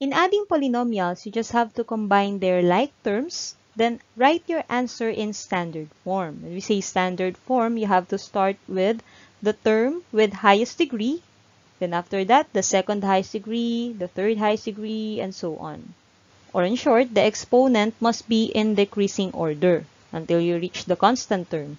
In adding polynomials, you just have to combine their like terms, then write your answer in standard form. When we say standard form, you have to start with the term with highest degree, then after that, the second highest degree, the third highest degree, and so on. Or in short, the exponent must be in decreasing order until you reach the constant term.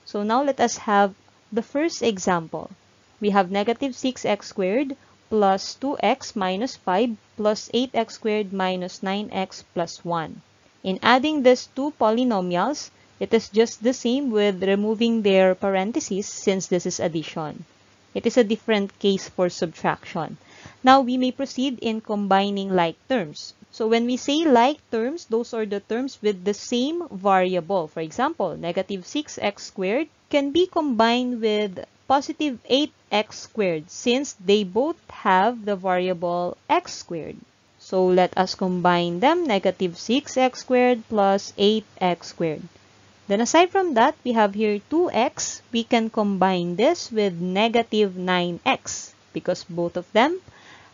So now let us have the first example. We have negative 6x squared plus 2x minus 5 plus 8x squared minus 9x plus 1. In adding these two polynomials, it is just the same with removing their parentheses since this is addition. It is a different case for subtraction. Now we may proceed in combining like terms. So when we say like terms, those are the terms with the same variable. For example, negative 6x squared can be combined with positive 8x squared since they both have the variable x squared. So let us combine them, negative 6x squared plus 8x squared. Then aside from that, we have here 2x. We can combine this with negative 9x because both of them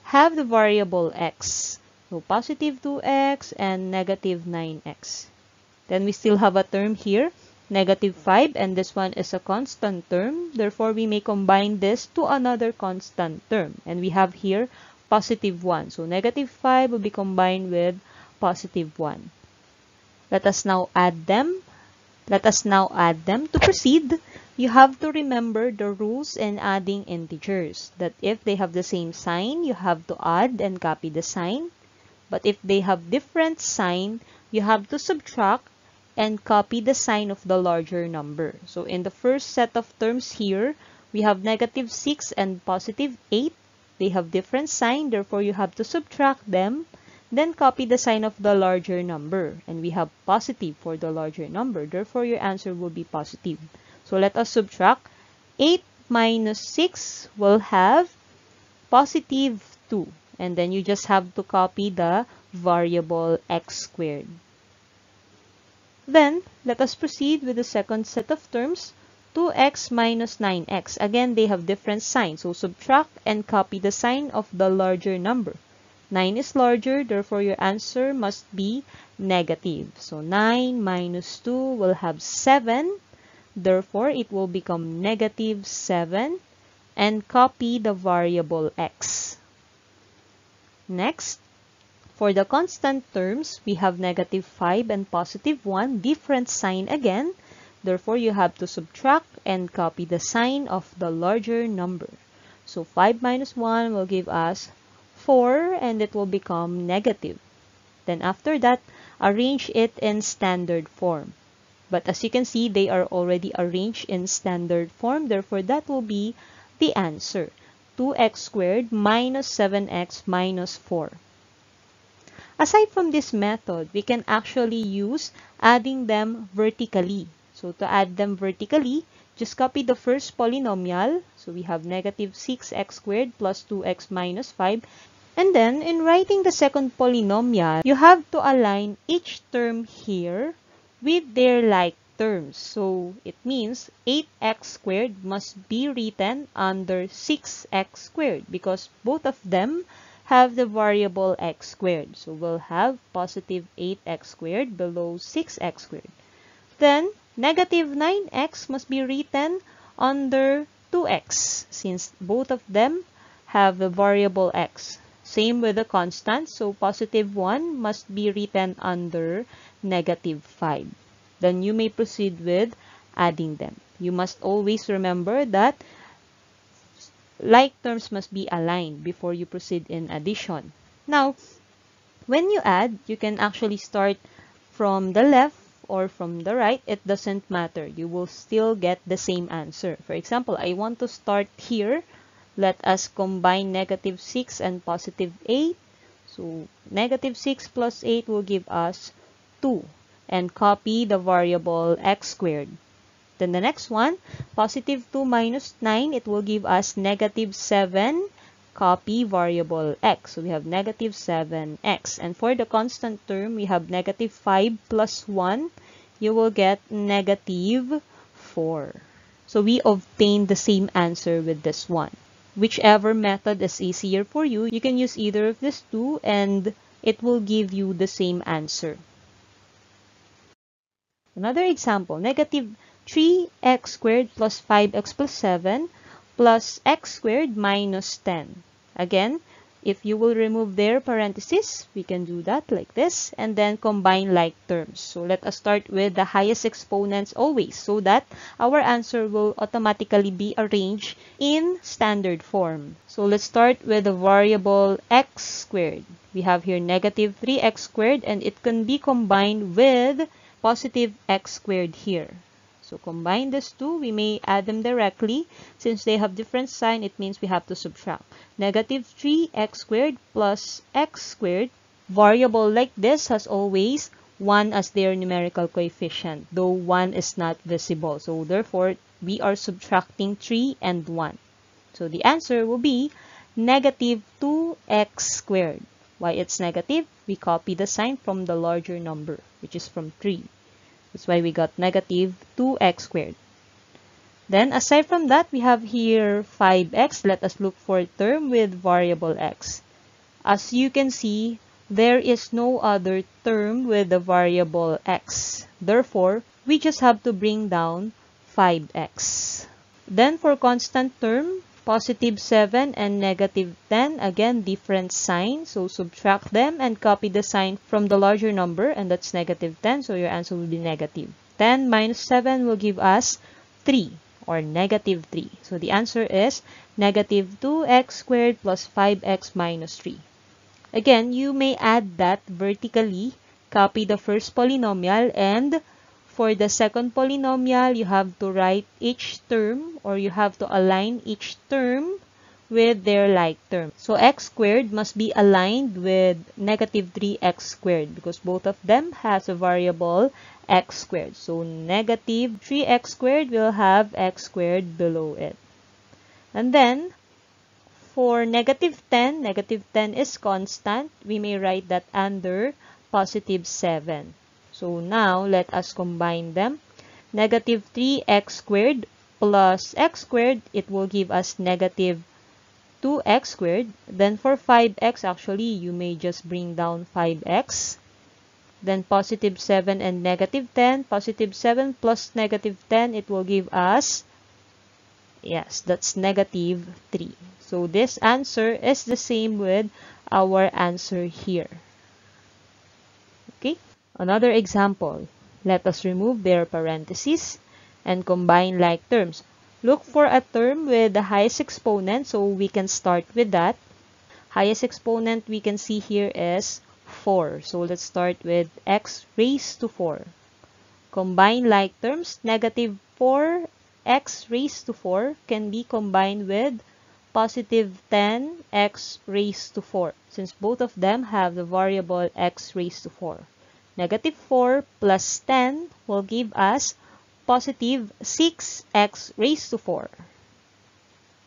have the variable x. So positive 2x and negative 9x. Then we still have a term here, negative 5, and this one is a constant term. Therefore, we may combine this to another constant term. And we have here positive 1. So negative 5 will be combined with positive 1. Let us now add them. To proceed, you have to remember the rules in adding integers. That if they have the same sign, you have to add and copy the sign. But if they have different sign, you have to subtract and copy the sign of the larger number. So in the first set of terms here, we have negative 6 and positive 8. They have different sign, therefore you have to subtract them. Then copy the sign of the larger number. And we have positive for the larger number. Therefore, your answer will be positive. So let us subtract. 8 minus 6 will have positive 2. And then you just have to copy the variable x squared. Then, let us proceed with the second set of terms. 2x minus 9x. Again, they have different signs. So subtract and copy the sign of the larger number. 9 is larger, therefore your answer must be negative. So 9 minus 2 will have 7. Therefore, it will become negative 7. And copy the variable x. Next, for the constant terms, we have negative 5 and positive 1. Different sign again. Therefore, you have to subtract and copy the sign of the larger number. So 5 minus 1 will give us 4 and it will become negative. Then after that, arrange it in standard form. But as you can see, they are already arranged in standard form. Therefore, that will be the answer. 2x squared minus 7x minus 4. Aside from this method, we can actually use adding them vertically. So to add them vertically, just copy the first polynomial. So we have negative 6x squared plus 2x minus 5. And then, in writing the second polynomial, you have to align each term here with their like terms. So it means 8x squared must be written under 6x squared because both of them have the variable x squared. So we'll have positive 8x squared below 6x squared. Then, negative 9x must be written under 2x since both of them have the variable x. Same with the constant, so positive 1 must be written under negative 5. Then you may proceed with adding them. You must always remember that like terms must be aligned before you proceed in addition. Now, when you add, you can actually start from the left or from the right. It doesn't matter. You will still get the same answer. For example, I want to start here. Let us combine negative 6 and positive 8. So, negative 6 plus 8 will give us 2. And copy the variable x squared. Then the next one, positive 2 minus 9, it will give us negative 7. Copy variable x. So, we have negative 7x. And for the constant term, we have negative 5 plus 1. You will get negative 4. So, we obtained the same answer with this one. Whichever method is easier for you, you can use either of these two and it will give you the same answer. Another example, negative 3x squared plus 5x plus 7 plus x squared minus 10. Again, if you will remove their parentheses, we can do that like this and then combine like terms. So let us start with the highest exponents always so that our answer will automatically be arranged in standard form. So let's start with the variable x squared. We have here negative 3x squared and it can be combined with positive x squared here. So combine these two, we may add them directly. Since they have different sign, it means we have to subtract. Negative 3x squared plus x squared. Variable like this has always 1 as their numerical coefficient, though 1 is not visible. So therefore, we are subtracting 3 and 1. So the answer will be negative 2x squared. Why it's negative? We copy the sign from the larger number, which is from 3. That's why we got negative 2x squared. Then, aside from that, we have here 5x. Let us look for a term with variable x. As you can see, there is no other term with the variable x. Therefore, we just have to bring down 5x. Then, for constant term, positive 7 and negative 10, again, different sign. So, subtract them and copy the sign from the larger number, and that's negative 10. So, your answer will be negative. 10 minus 7 will give us 3, or negative 3. So, the answer is negative 2x squared plus 5x minus 3. Again, you may add that vertically, copy the first polynomial, and for the second polynomial, you have to write each term or you have to align each term with their like term. So x squared must be aligned with negative 3x squared because both of them has a variable x squared. So negative 3x squared will have x squared below it. And then for negative 10 is constant. We may write that under positive 7. So now, let us combine them. Negative 3x squared plus x squared, it will give us negative 2x squared. Then for 5x, actually, you may just bring down 5x. Then positive 7 and negative 10. Positive 7 plus negative 10, it will give us, yes, that's negative 3. So this answer is the same with our answer here. Okay. Another example, let us remove their parentheses and combine like terms. Look for a term with the highest exponent, so we can start with that. Highest exponent we can see here is 4. So let's start with x raised to 4. Combine like terms, negative 4x raised to 4 can be combined with positive 10x raised to 4, since both of them have the variable x raised to 4. Negative 4 plus 10 will give us positive 6x raised to 4.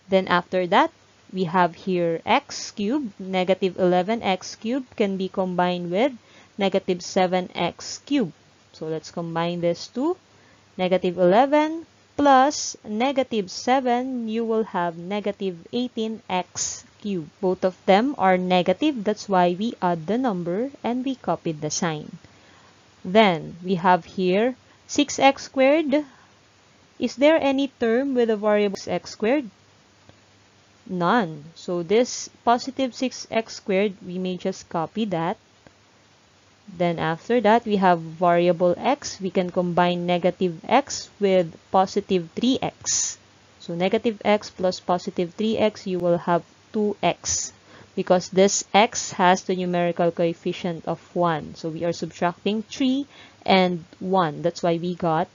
Then after that, we have here x cubed. Negative 11x cubed can be combined with negative 7x cubed. So let's combine this two. Negative 11 plus negative 7, you will have negative 18x cubed. Both of them are negative. That's why we add the number and we copied the sign. Then, we have here 6x squared. Is there any term with a variable x squared? None. So, this positive 6x squared, we may just copy that. Then, after that, we have variable x. We can combine negative x with positive 3x. So, negative x plus positive 3x, you will have 2x. Because this x has the numerical coefficient of 1. So we are subtracting 3 and 1. That's why we got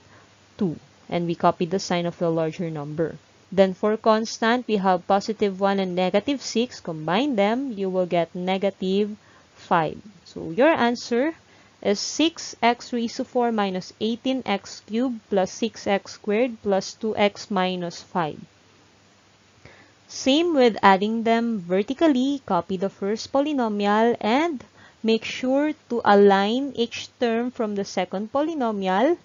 2. And we copied the sign of the larger number. Then for constant, we have positive 1 and negative 6. Combine them, you will get negative 5. So your answer is 6x raised to 4 minus 18x cubed plus 6x squared plus 2x minus 5. Same with adding them vertically, copy the first polynomial and make sure to align each term from the second polynomial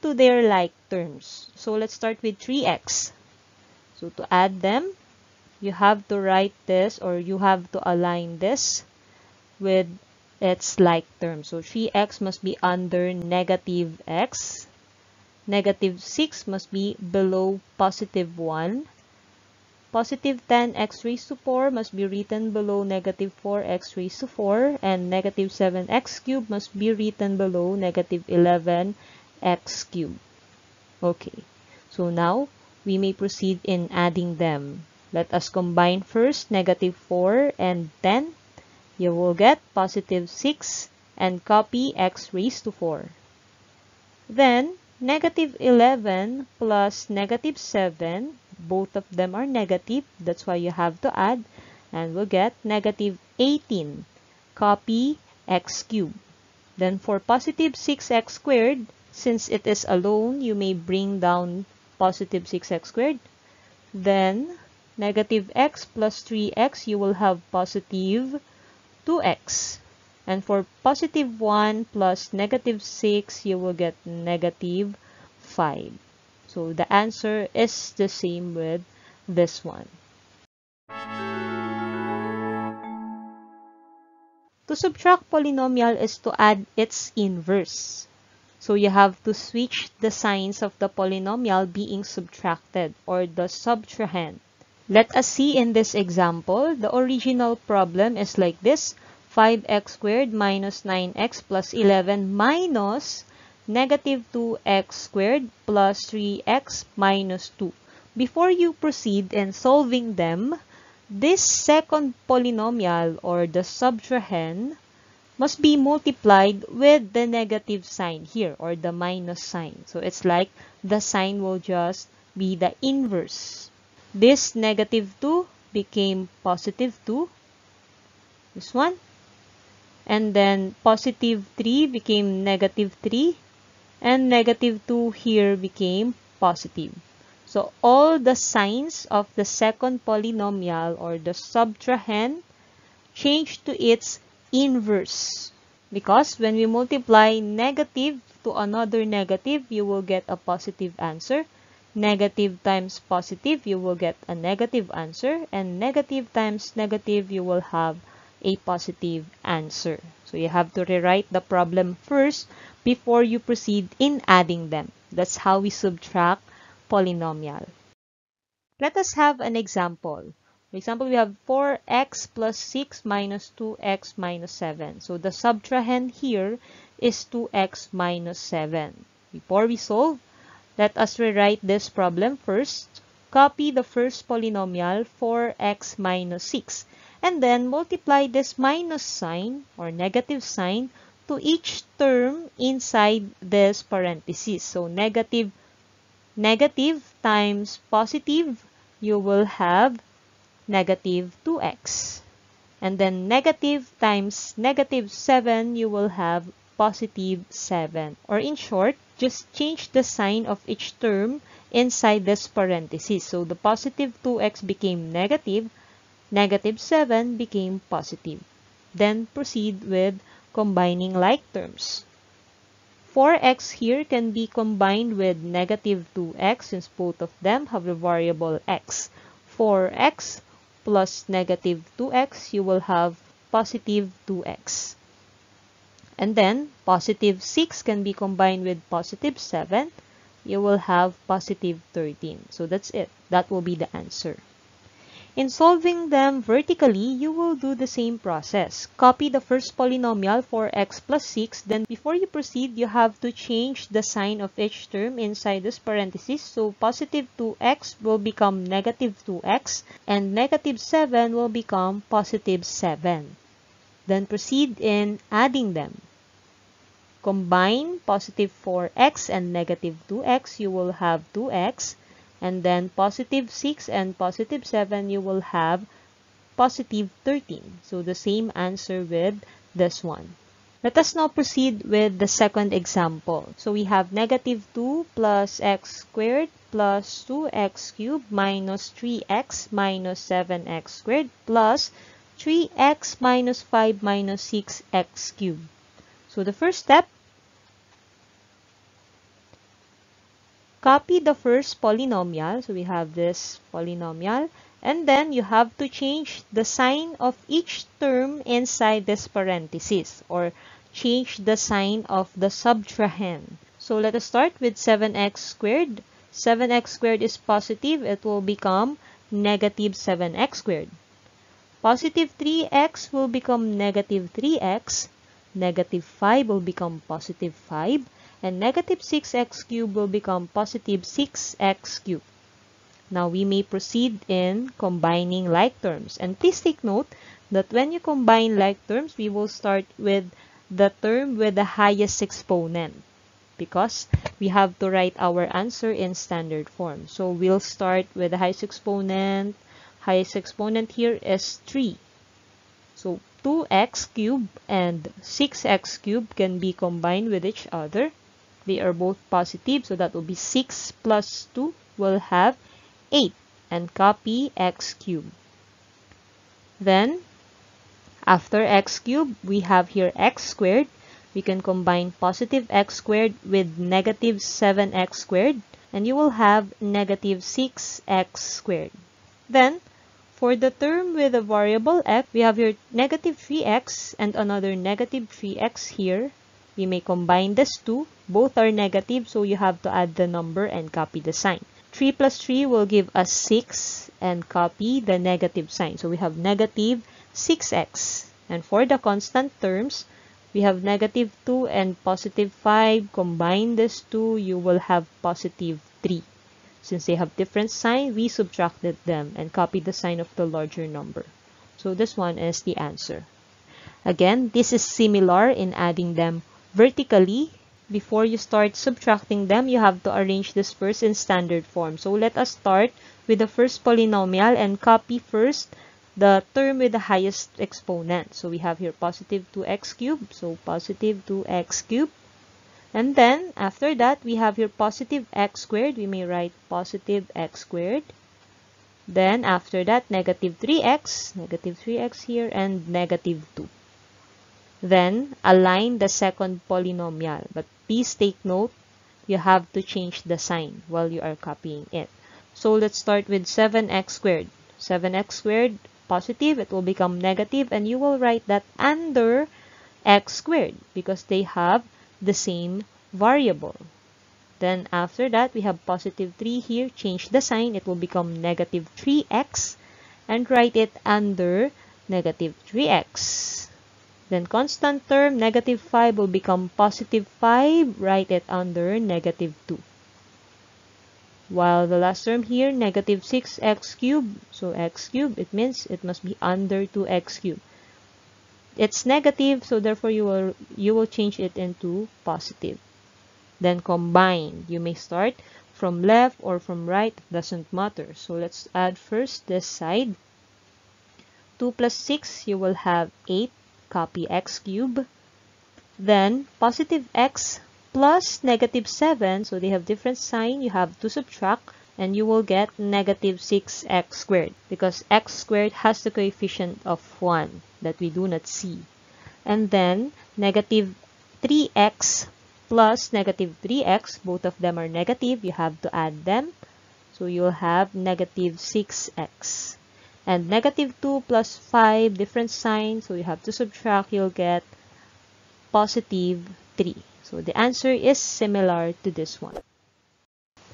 to their like terms. So let's start with 3x. So to add them, you have to write this, or you have to align this with its like term. So 3x must be under negative x. Negative 6 must be below positive 1. Positive 10x raised to 4 must be written below negative 4x raised to 4. And negative 7x cubed must be written below negative 11x cubed. Okay, so now we may proceed in adding them. Let us combine first negative 4 and 10. You will get positive 6 and copy x raised to 4. Then, negative 11 plus negative 7, both of them are negative. That's why you have to add. And we'll get negative 18. Copy x cubed. Then for positive 6x squared, since it is alone, you may bring down positive 6x squared. Then, negative x plus 3x, you will have positive 2x. And for positive 1 plus negative 6, you will get negative 5. So the answer is the same with this one. To subtract polynomial is to add its inverse. So you have to switch the signs of the polynomial being subtracted, or the subtrahend. Let us see in this example. The original problem is like this. 5x squared minus 9x plus 11 minus negative 2x squared plus 3x minus 2. Before you proceed in solving them, this second polynomial, or the subtrahend, must be multiplied with the negative sign here, or the minus sign. So it's like the sign will just be the inverse. This negative 2 became positive 2. This one. And then positive 3 became negative 3. And negative 2 here became positive. So all the signs of the second polynomial, or the subtrahend, change to its inverse. Because when we multiply negative to another negative, you will get a positive answer. Negative times positive, you will get a negative answer. And negative times negative, you will have a positive answer. So you have to rewrite the problem first before you proceed in adding them. That's how we subtract polynomial. Let us have an example. For example, we have 4x plus 6 minus 2x minus 7. So the subtrahend here is 2x minus 7. Before we solve, let us rewrite this problem first. Copy the first polynomial, 4x minus 6. And then multiply this minus sign, or negative sign, to each term inside this parenthesis. So negative times positive, you will have negative 2x. And then negative times negative 7, you will have positive 7. Or in short, just change the sign of each term inside this parenthesis. So the positive 2x became negative, negative 7 became positive. Then proceed with combining like terms. 4x here can be combined with negative 2x since both of them have the variable x. 4x plus negative 2x, you will have positive 2x. And then positive 6 can be combined with positive 7. You will have positive 13. So that's it. That will be the answer. In solving them vertically, you will do the same process. Copy the first polynomial, 4x plus 6. Then before you proceed, you have to change the sign of each term inside this parenthesis. So positive 2x will become negative 2x, and negative 7 will become positive 7. Then proceed in adding them. Combine positive 4x and negative 2x, you will have 2x. And then positive 6 and positive 7, you will have positive 13. So the same answer with this one. Let us now proceed with the second example. So we have negative 2 plus x squared plus 2x cubed minus 3x minus 7x squared plus 3x minus 5 minus 6x cubed. So the first step, copy the first polynomial. So we have this polynomial And then you have to change the sign of each term inside this parenthesis, or change the sign of the subtrahend. So let us start with 7x squared. 7x squared is positive. It will become negative 7x squared. Positive 3x will become negative 3x. Negative 5 will become positive 5. And negative 6x cubed will become positive 6x cubed. Now we may proceed in combining like terms. And please take note that when you combine like terms, we will start with the term with the highest exponent, because we have to write our answer in standard form. So we'll start with the highest exponent. Highest exponent here is 3. So 2x cubed and 6x cubed can be combined with each other. They are both positive, so that will be 6 plus 2 will have 8, and copy x cubed. Then, after x cubed, we have here x squared. We can combine positive x squared with negative 7x squared, and you will have negative 6x squared. Then, for the term with a variable x, we have here negative 3x and another negative 3x here. We may combine these two. Both are negative, so you have to add the number and copy the sign. 3 plus 3 will give us 6, and copy the negative sign. So we have negative 6x. And for the constant terms, we have negative 2 and positive 5. Combine these two, you will have positive 3. Since they have different sign, we subtracted them and copied the sign of the larger number. So this one is the answer. Again, this is similar in adding them vertically. Before you start subtracting them, you have to arrange this first in standard form. So let us start with the first polynomial and copy first the term with the highest exponent. So we have here positive 2x cubed. So positive 2x cubed. And then after that, we have here positive x squared. We may write positive x squared. Then after that, negative 3x here, and negative 2. Then align the second polynomial. But please take note, you have to change the sign while you are copying it. So let's start with 7x squared. 7x squared, positive, it will become negative, and you will write that under x squared because they have the same variable. Then after that, we have positive 3 here. Change the sign. It will become negative 3x, and write it under negative 3x. Then constant term, negative 5 will become positive 5. Write it under negative 2. While the last term here, negative 6x cubed. So x cubed, it means it must be under 2x cubed. It's negative, so therefore you will change it into positive. Then combine. You may start from left or from right. It doesn't matter. So let's add first this side. 2 plus 6, you will have 8. Copy x cubed. Then positive x plus negative 7. So they have different sign. You have to subtract. And you will get negative 6x squared. Because x squared has the coefficient of 1 that we do not see. And then negative 3x plus negative 3x. Both of them are negative. You have to add them. So you'll have negative 6x. And negative 2 plus 5, different sign. So you have to subtract. You'll get positive 3. So the answer is similar to this one.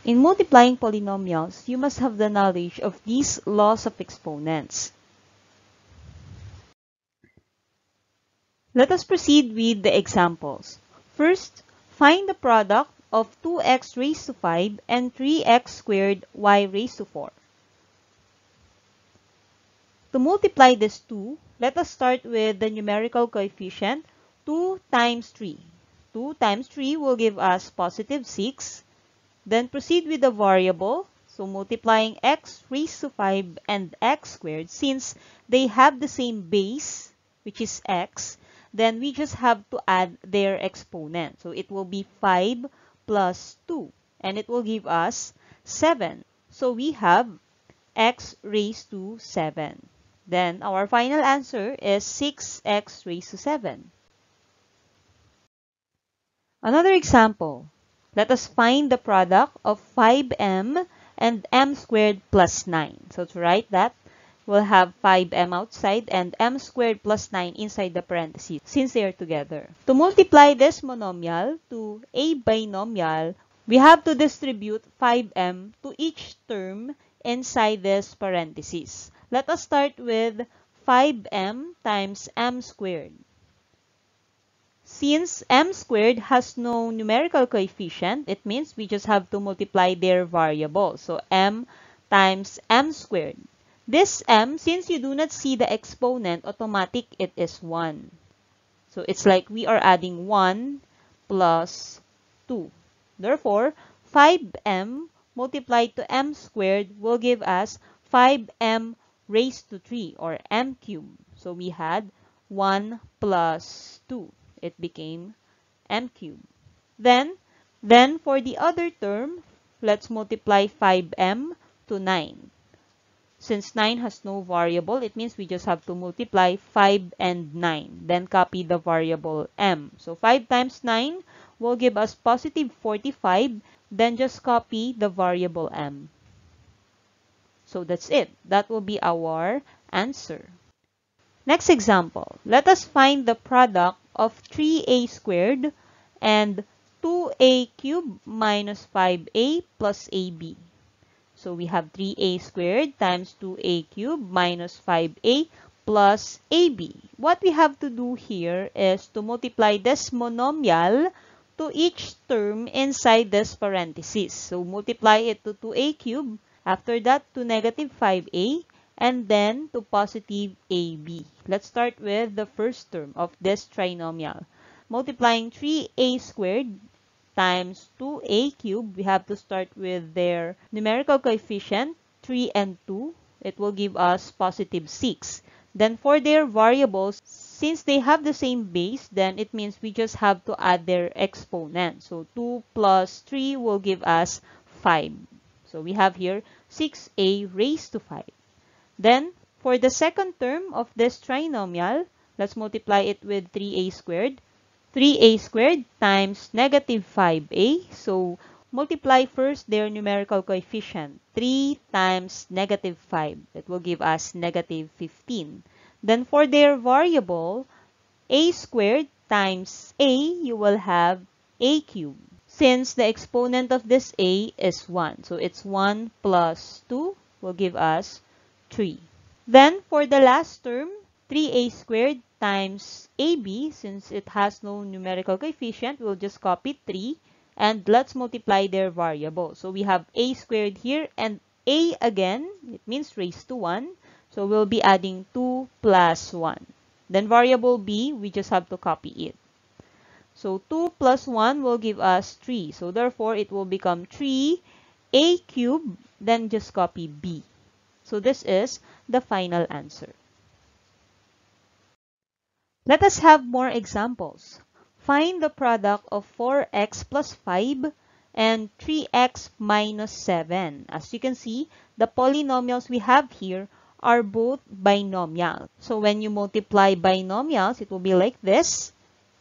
In multiplying polynomials, you must have the knowledge of these laws of exponents. Let us proceed with the examples. First, find the product of 2x raised to 5 and 3x squared y raised to 4. To multiply these two, let us start with the numerical coefficient 2 times 3. 2 times 3 will give us positive 6. Then proceed with the variable. So multiplying x raised to 5 and x squared, since they have the same base, which is x, then we just have to add their exponent. So it will be 5 plus 2, and it will give us 7. So we have x raised to 7. Then our final answer is 6x raised to 7. Another example. Let us find the product of 5m and m squared plus 9. So to write that, we'll have 5m outside and m squared plus 9 inside the parentheses since they are together. To multiply this monomial to a binomial, we have to distribute 5m to each term inside this parentheses. Let us start with 5m times m squared. Since m squared has no numerical coefficient, it means we just have to multiply their variable. So m times m squared. This m, since you do not see the exponent, automatic it is 1. So it's like we are adding 1 plus 2. Therefore, 5m multiplied to m squared will give us 5m raised to 3 or m cubed. So we had 1 plus 2. It became m cubed. Then for the other term, let's multiply 5m to 9. Since 9 has no variable, it means we just have to multiply 5 and 9. Then copy the variable m. So 5 times 9 will give us positive 45. Then just copy the variable m. So that's it. That will be our answer. Next example. Let us find the product of 3a squared and 2a cubed minus 5a plus ab. So we have 3a squared times 2a cubed minus 5a plus ab. What we have to do here is to multiply this monomial to each term inside this parenthesis. So multiply it to 2a cubed, after that to negative 5a, and then to positive ab. Let's start with the first term of this trinomial. Multiplying 3a squared times 2a cubed, we have to start with their numerical coefficient, 3 and 2. It will give us positive 6. Then for their variables, since they have the same base, then it means we just have to add their exponent. So 2 plus 3 will give us 5. So we have here 6a raised to 5. Then for the second term of this trinomial, let's multiply it with 3a squared. 3a squared times negative 5a. So multiply first their numerical coefficient. 3 times negative 5. It will give us negative 15. Then for their variable, a squared times a, you will have a cubed. Since the exponent of this a is 1. So it's 1 plus 2 will give us 3. Then for the last term, 3a squared times ab, since it has no numerical coefficient, we'll just copy 3 and let's multiply their variable. So we have a squared here and a again, it means raised to 1. So we'll be adding 2 plus 1. Then variable b, we just have to copy it. So 2 plus 1 will give us 3. So therefore, it will become 3a cubed, then just copy b. So this is the final answer. Let us have more examples. Find the product of 4x plus 5 and 3x minus 7. As you can see, the polynomials we have here are both binomial. So when you multiply binomials, it will be like this.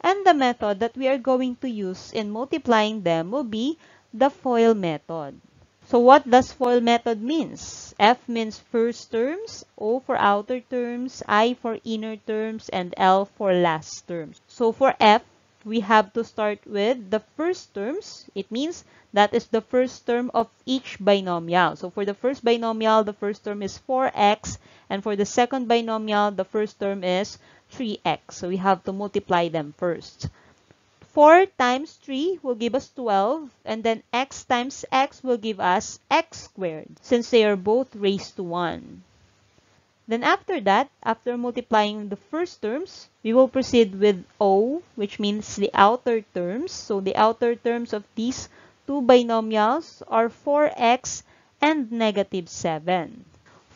And the method that we are going to use in multiplying them will be the FOIL method. So what does FOIL method means? F means first terms, O for outer terms, I for inner terms, and L for last terms. So for F, we have to start with the first terms. It means that is the first term of each binomial. So for the first binomial, the first term is 4x, and for the second binomial, the first term is 3x. So we have to multiply them first. 4 times 3 will give us 12, and then x times x will give us x squared, since they are both raised to 1. Then after that, after multiplying the first terms, we will proceed with O, which means the outer terms. So the outer terms of these two binomials are 4x and negative 7.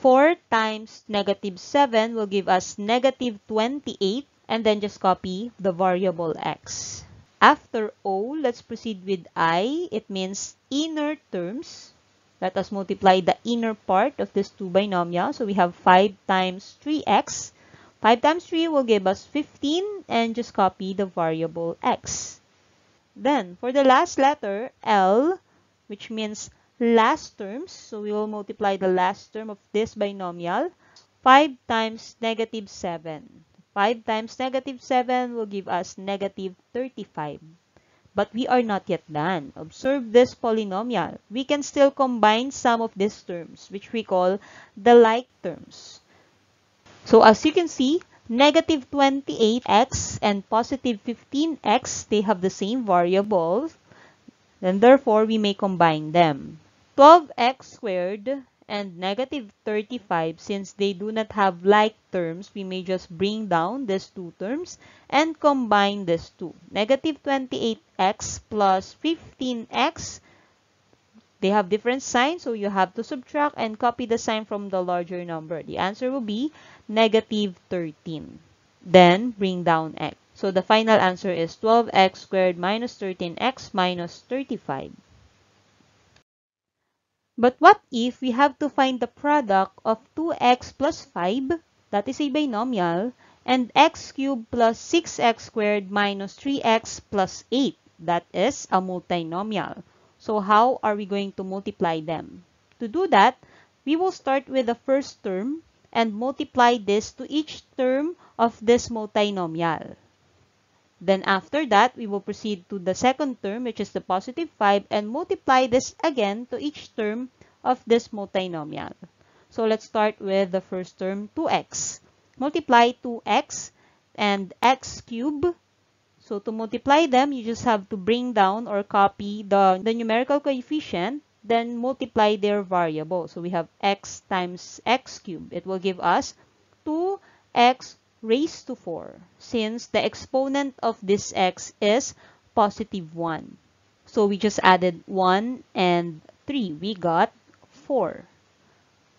4 times negative 7 will give us negative 28, and then just copy the variable x. After O, let's proceed with I. It means inner terms. Let us multiply the inner part of these two binomials. So we have 5 times 3x. 5 times 3 will give us 15, and just copy the variable x. Then, for the last letter, L, which means last terms, so we will multiply the last term of this binomial. 5 times negative 7. 5 times negative 7 will give us negative 35. But we are not yet done. Observe this polynomial. We can still combine some of these terms, which we call the like terms. So as you can see, negative 28x and positive 15x, they have the same variables. Then therefore, we may combine them. 12x squared and negative 35, since they do not have like terms, we may just bring down these two terms and combine these two. Negative 28x plus 15x, they have different signs, so you have to subtract and copy the sign from the larger number. The answer will be negative 13. Then bring down x. So the final answer is 12x squared minus 13x minus 35. But what if we have to find the product of 2x plus 5, that is a binomial, and x cubed plus 6x squared minus 3x plus 8, that is a multinomial. So how are we going to multiply them? To do that, we will start with the first term and multiply this to each term of this multinomial. Then after that, we will proceed to the second term, which is the positive 5, and multiply this again to each term of this multinomial. So let's start with the first term, 2x. Multiply 2x and x cubed. So to multiply them, you just have to bring down or copy the numerical coefficient, then multiply their variable. So we have x times x cubed. It will give us 2x raised to 4, since the exponent of this x is positive 1. So we just added 1 and 3. We got 4.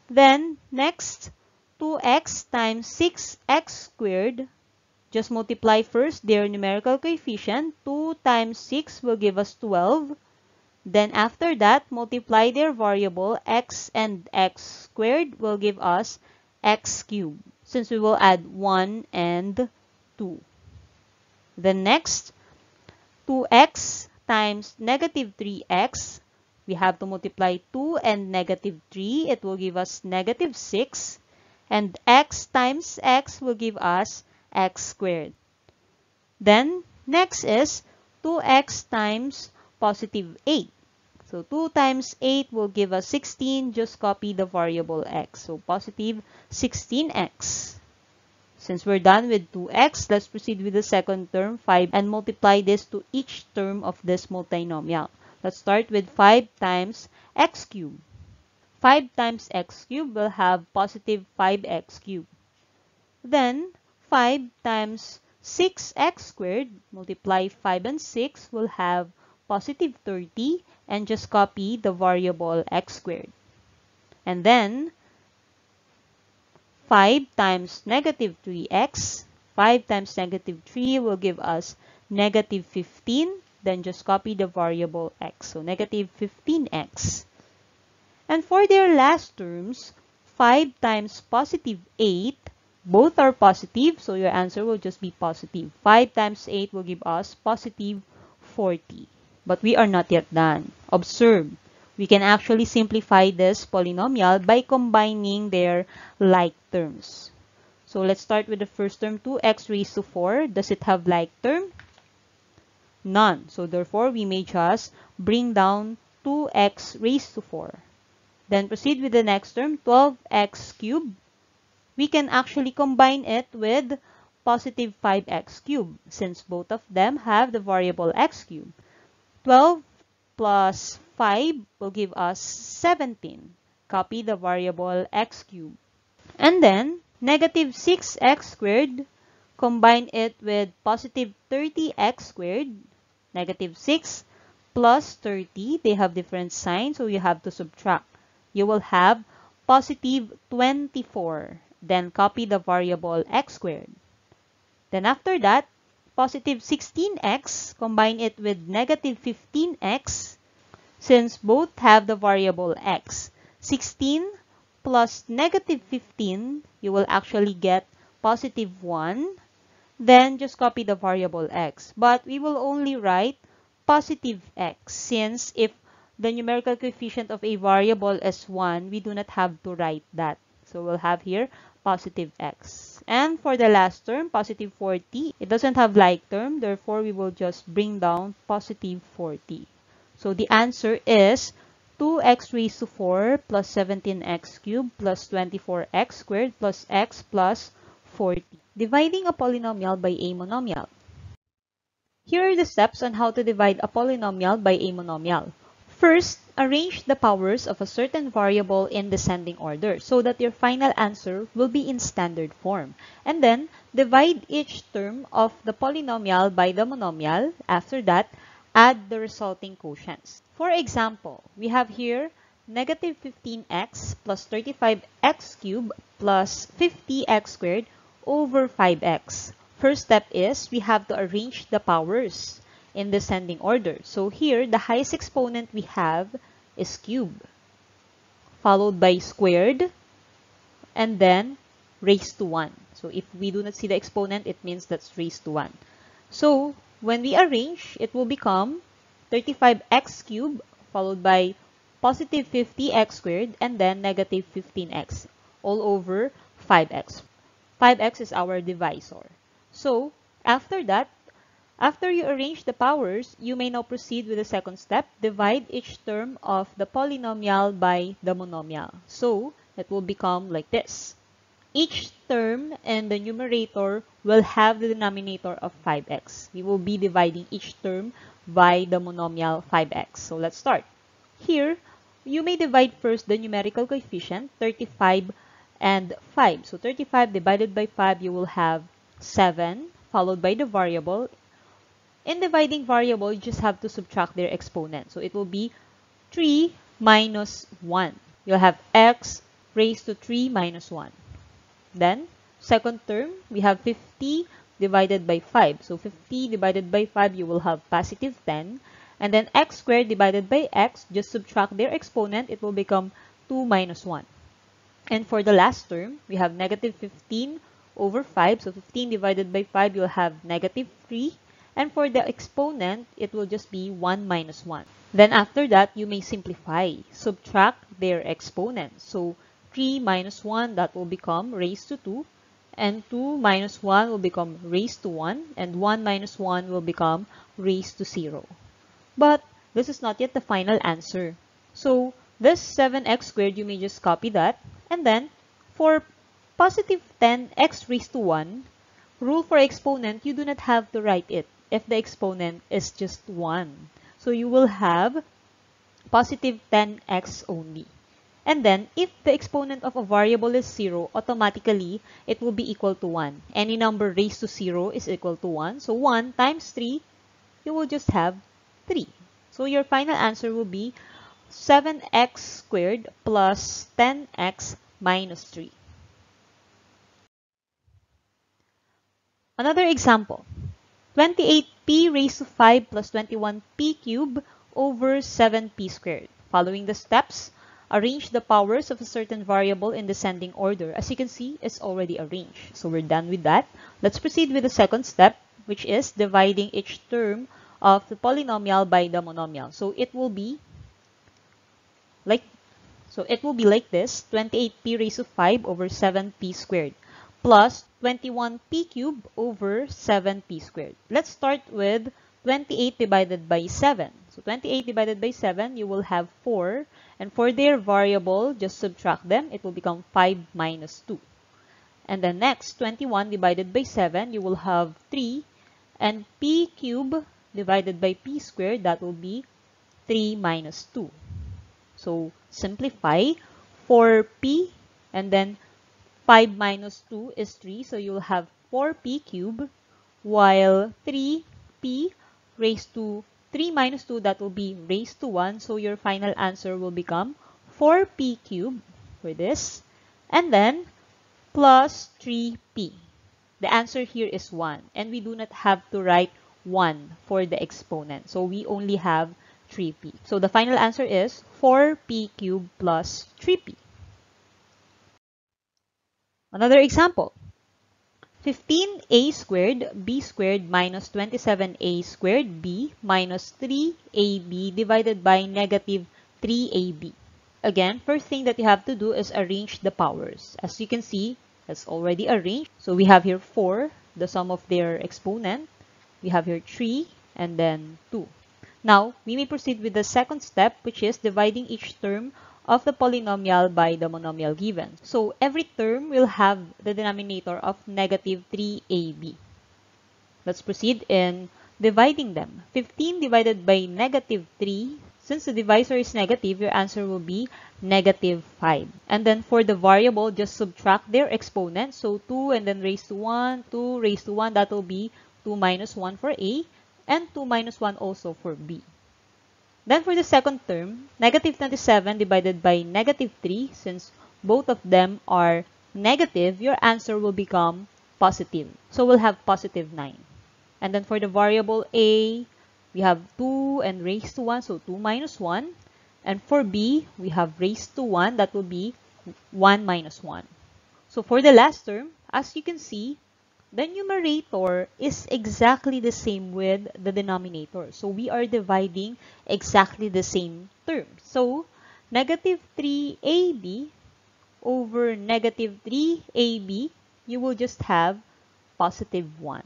Then next, 2x times 6x squared. Just multiply first their numerical coefficient. 2 times 6 will give us 12. Then after that, multiply their variable. X and x squared will give us x cubed, since we will add 1 and 2. Then next, 2x times negative 3x. We have to multiply 2 and negative 3. It will give us negative 6. And x times x will give us x squared. Then next is 2x times positive 8. So 2 times 8 will give us 16. Just copy the variable x. So positive 16x. Since we're done with 2x, let's proceed with the second term, 5, and multiply this to each term of this multinomial. Let's start with 5 times x cubed. 5 times x cubed will have positive 5x cubed. Then 5 times 6x squared, multiply 5 and 6, will have positive 30, and just copy the variable x squared. And then 5 times negative 3x, 5 times negative 3 will give us negative 15, then just copy the variable x, so negative 15x. And for their last terms, 5 times positive 8, both are positive, so your answer will just be positive. 5 times 8 will give us positive 40. But we are not yet done. Observe, we can actually simplify this polynomial by combining their like terms. So let's start with the first term, 2x raised to 4. Does it have like term? None. So therefore, we may just bring down 2x raised to 4. Then proceed with the next term, 12x cubed. We can actually combine it with positive 5x cubed, since both of them have the variable x cubed. 12 plus 5 will give us 17. Copy the variable x cubed. And then, negative 6x squared, combine it with positive 30x squared. Negative 6 plus 30, they have different signs, so you have to subtract. You will have positive 24. Then copy the variable x squared. Then after that, positive 16x, combine it with negative 15x, since both have the variable x. 16 plus negative 15, you will actually get positive 1. Then just copy the variable x. But we will only write positive x, since if the numerical coefficient of a variable is 1, we do not have to write that. So we'll have here positive x. And for the last term, positive 40, it doesn't have like term, therefore we will just bring down positive 40. So the answer is 2x raised to 4 plus 17x cubed plus 24x squared plus x plus 40. Dividing a polynomial by a monomial. Here are the steps on how to divide a polynomial by a monomial. First, arrange the powers of a certain variable in descending order so that your final answer will be in standard form. And then, divide each term of the polynomial by the monomial. After that, add the resulting quotients. For example, we have here negative 15x plus 35x cubed plus 50x squared over 5x. First step is we have to arrange the powers in descending order. So here, the highest exponent we have is cube, followed by squared, and then raised to 1. So if we do not see the exponent, it means that's raised to 1. So when we arrange, it will become 35x cubed, followed by positive 50x squared, and then negative 15x, all over 5x. 5x is our divisor. So after that, after you arrange the powers, you may now proceed with the second step. Divide each term of the polynomial by the monomial. So it will become like this. Each term in the numerator will have the denominator of 5x. We will be dividing each term by the monomial 5x. So let's start. Here, you may divide first the numerical coefficient, 35 and 5. So 35 divided by 5, you will have 7, followed by the variable. In dividing variable, you just have to subtract their exponent. So it will be 3 minus 1. You'll have x raised to 3 minus 1. Then, second term, we have 50 divided by 5. So 50 divided by 5, you will have positive 10. And then x squared divided by x, just subtract their exponent, it will become 2 minus 1. And for the last term, we have negative 15 over 5. So 15 divided by 5, you'll have negative 3. And for the exponent, it will just be 1 minus 1. Then after that, you may simplify. Subtract their exponents. So 3 minus 1, that will become raised to 2. And 2 minus 1 will become raised to 1. And 1 minus 1 will become raised to 0. But this is not yet the final answer. So this 7x squared, you may just copy that. And then for positive 10x raised to 1, rule for exponent, you do not have to write it if the exponent is just 1. So you will have positive 10x only. And then, if the exponent of a variable is 0, automatically, it will be equal to 1. Any number raised to 0 is equal to 1. So 1 times 3, you will just have 3. So your final answer will be 7x squared plus 10x minus 3. Another example. 28p raised to 5 plus 21p cubed over 7p squared. Following the steps, arrange the powers of a certain variable in descending order. As you can see, it's already arranged. So we're done with that. Let's proceed with the second step, which is dividing each term of the polynomial by the monomial. So it will be like this, 28p raised to 5 over 7p squared plus 21p cubed over 7p squared. Let's start with 28 divided by 7. So 28 divided by 7, you will have 4. And for their variable, just subtract them. It will become 5 minus 2. And then next, 21 divided by 7, you will have 3. And p cubed divided by p squared, that will be 3 minus 2. So simplify. 4p and then 5 minus 2 is 3. So you'll have 4p cubed, while 3p raised to 3 minus 2, that will be raised to 1. So your final answer will become 4p cubed for this. And then plus 3p. The answer here is 1. And we do not have to write 1 for the exponent. So we only have 3p. So the final answer is 4p cubed plus 3p. Another example. 15a squared b squared minus 27a squared b minus 3ab divided by negative 3ab. Again, first thing that you have to do is arrange the powers. As you can see, it's already arranged. So we have here 4, the sum of their exponent. We have here 3, and then 2. Now, we may proceed with the second step, which is dividing each term of the polynomial by the monomial given. So, every term will have the denominator of negative 3ab. Let's proceed in dividing them. 15 divided by negative 3. Since the divisor is negative, your answer will be negative 5. And then for the variable, just subtract their exponent. So 2 and then raised to 1, 2 raised to 1, that will be 2 minus 1 for A, and 2 minus 1 also for B. Then for the second term, negative 27 divided by negative 3, since both of them are negative, your answer will become positive. So we'll have positive 9. And then for the variable A, we have 2 and raised to 1, so 2 minus 1. And for B, we have raised to 1, that will be 1 minus 1. So for the last term, as you can see, the numerator is exactly the same with the denominator. So we are dividing exactly the same term. So negative 3ab over negative 3ab, you will just have positive 1.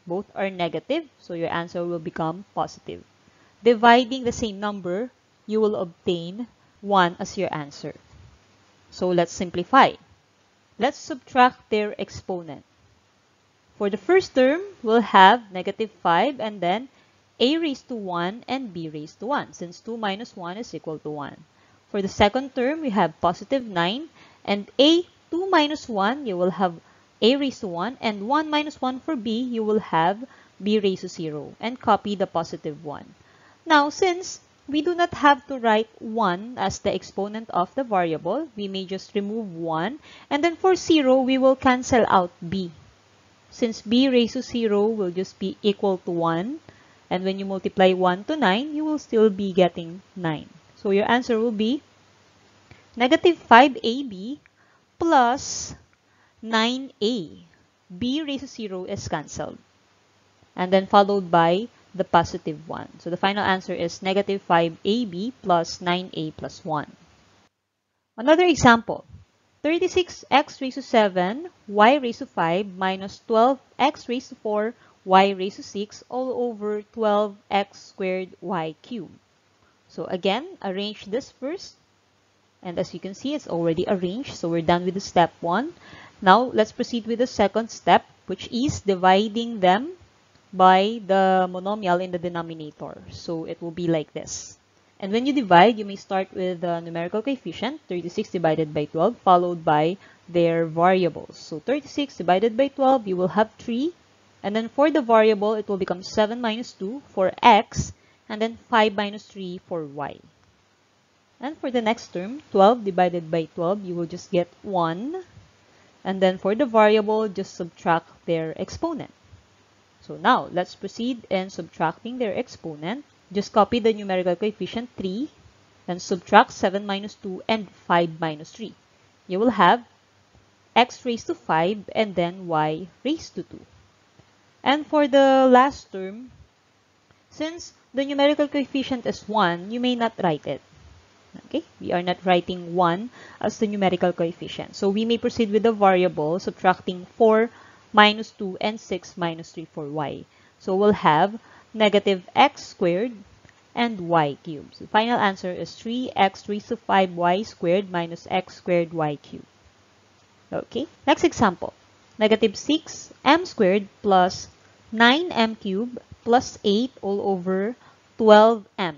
Both are negative, so your answer will become positive. Dividing the same number, you will obtain 1 as your answer. So let's simplify. Let's subtract their exponent. For the first term, we'll have negative 5 and then a raised to 1 and b raised to 1, since 2 minus 1 is equal to 1. For the second term, we have positive 9 and a 2 minus 1, you will have a raised to 1, and 1 minus 1 for b, you will have b raised to 0, and copy the positive 1. Now, since we do not have to write 1 as the exponent of the variable, we may just remove 1, and then for 0, we will cancel out b. Since b raised to 0 will just be equal to 1, and when you multiply 1 to 9, you will still be getting 9. So your answer will be negative 5ab plus 9a. b raised to 0 is cancelled. And then followed by the positive 1. So the final answer is negative 5ab plus 9a plus 1. Another example. 36x raised to 7, y raised to 5, minus 12x raised to 4, y raised to 6, all over 12x squared y cubed. So again, arrange this first. And as you can see, it's already arranged. So we're done with the step 1. Now, let's proceed with the second step, which is dividing them by the monomial in the denominator. So it will be like this. And when you divide, you may start with the numerical coefficient, 36 divided by 12, followed by their variables. So 36 divided by 12, you will have 3. And then for the variable, it will become 7 minus 2 for x, and then 5 minus 3 for y. And for the next term, 12 divided by 12, you will just get 1. And then for the variable, just subtract their exponent. So now, let's proceed in subtracting their exponent. Just copy the numerical coefficient 3, then subtract 7 minus 2 and 5 minus 3. You will have x raised to 5 and then y raised to 2. And for the last term, since the numerical coefficient is 1, you may not write it. Okay, we are not writing 1 as the numerical coefficient. So we may proceed with the variable, subtracting 4 minus 2 and 6 minus 3 for y. So we'll have negative x squared and y cubed. So the final answer is 3x raised to 5y squared minus x squared y cubed. Okay, next example. Negative 6m squared plus 9m cubed plus 8 all over 12m.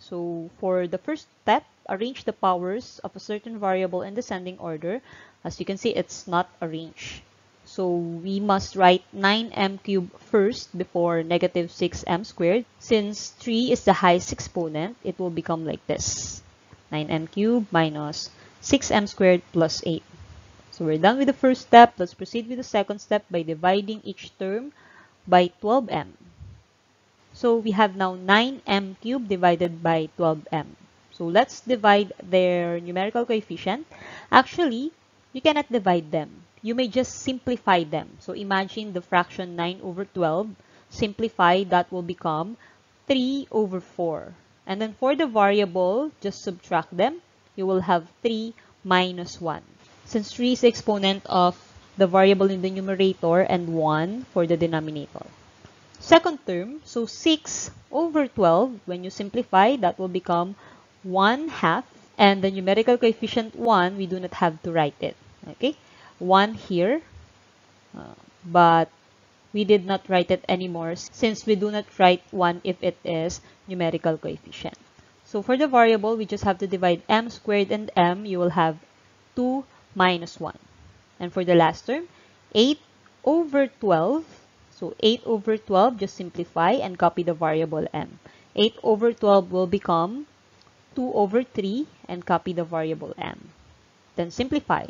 So for the first step, arrange the powers of a certain variable in descending order. As you can see, it's not arranged. So we must write 9m cubed first before negative 6m squared. Since 3 is the highest exponent, it will become like this. 9m cubed minus 6m squared plus 8. So we're done with the first step. Let's proceed with the second step by dividing each term by 12m. So we have now 9m cubed divided by 12m. So let's divide their numerical coefficient. Actually, you cannot divide them. You may just simplify them. So imagine the fraction 9 over 12. Simplify, that will become 3 over 4. And then for the variable, just subtract them. You will have 3 minus 1. Since 3 is the exponent of the variable in the numerator and 1 for the denominator. Second term, so 6 over 12, when you simplify, that will become 1/2. And the numerical coefficient 1, we do not have to write it. Okay, 1 here, but we did not write it anymore since we do not write 1 if it is numerical coefficient. So for the variable, we just have to divide m squared and m. You will have 2 minus 1. And for the last term, 8 over 12. So 8 over 12, just simplify and copy the variable m. 8 over 12 will become 2 over 3 and copy the variable m. Then simplify.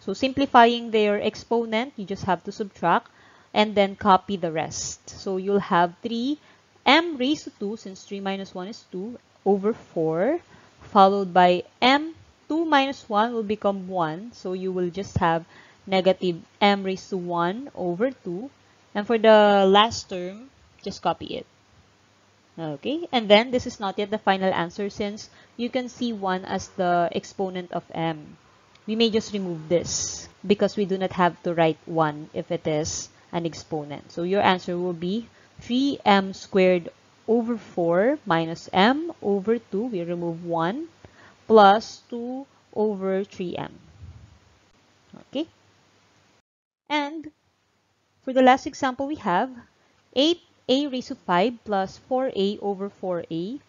So simplifying their exponent, you just have to subtract and then copy the rest. So you'll have 3 m raised to 2, since 3 minus 1 is 2, over 4, followed by m. 2 minus 1 will become 1. So you will just have negative m raised to 1 over 2. And for the last term, just copy it. Okay, and then this is not yet the final answer since you can see 1 as the exponent of m. We may just remove this because we do not have to write 1 if it is an exponent. So your answer will be 3m squared over 4 minus m over 2. We remove 1 plus 2 over 3m. Okay, and for the last example, we have 8a raised to 5 plus 4a over 4a.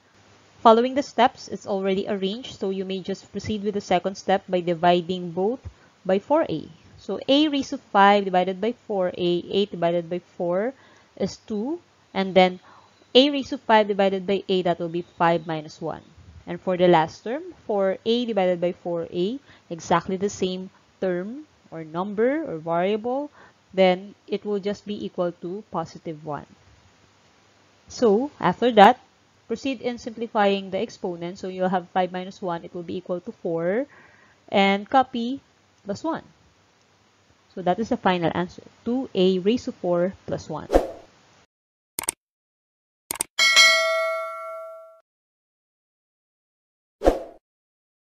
Following the steps, it's already arranged, so you may just proceed with the second step by dividing both by 4a. So a raised to 5 divided by 4a, 8 divided by 4 is 2. And then a raised to 5 divided by a, that will be 5 minus 1. And for the last term, 4a divided by 4a, exactly the same term or number or variable, then it will just be equal to positive 1. So after that, proceed in simplifying the exponent. So you'll have 5 minus 1, it will be equal to 4, and copy plus 1. So that is the final answer, 2a raised to 4 plus 1.